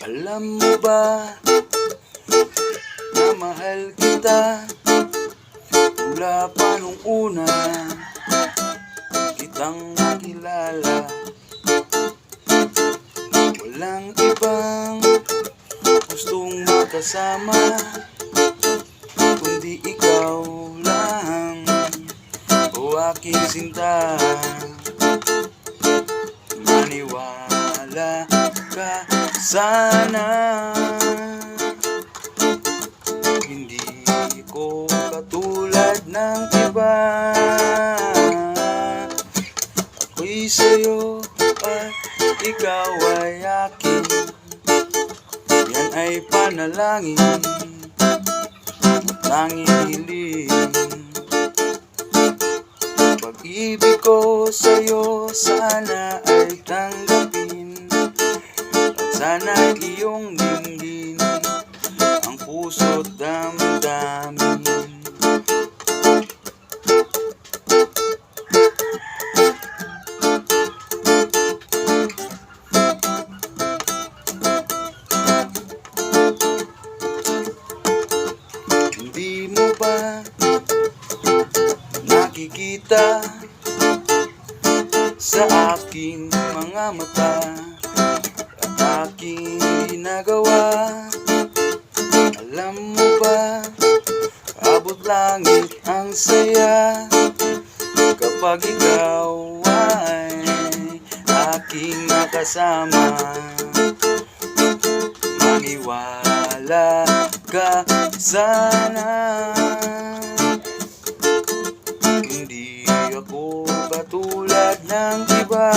Alam mo ba na mahal kita mula pa nung una kitang nakilala. Walang ibang gustong makasama kundi ikaw lang, o aking sinta. Maniwala ka sana, hindi ko katulad ng iba. Ako'y sa'yo at ikaw ay akin, yan ay panalangin, tanging hiling. Pag-ibig ko sa'yo sana ay tanggapin, at sana'y iyong dinggin ang puso't damdamin. Hindi mo ba nakikita sa aking mga mata at aking ginagawa? Alam mo ba, abot langit ang saya kapag ikaw ay aking nakasama. Maniwala ka sana, hindi ako katulad ng iba.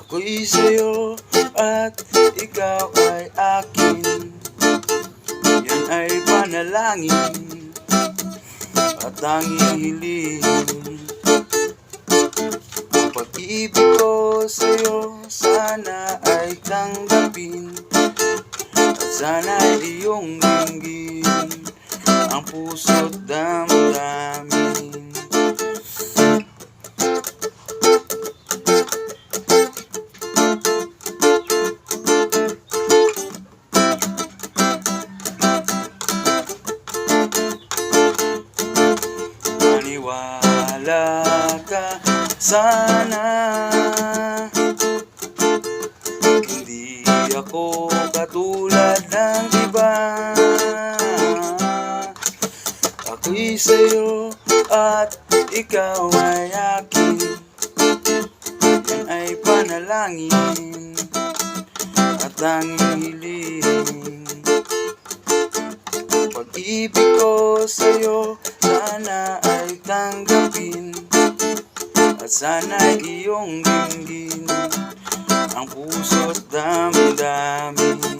Ako'y sa'yo at ikaw ay akin, yan ay panalangin at tanging hiling. Ang pag-ibig ko sa'yo sana ay tanggapin, at sana'y iyong dinggin ang puso't damdamin. Maniwala ka sana, hindi ako katulad ng iba. Ako'y sa'yo at ikaw ay akin, yan ay panalangin at tanging hiling. Pag-ibig ko sa'yo sana ay tanggapin, at sana'y iyong dinggin ang puso't damdamin.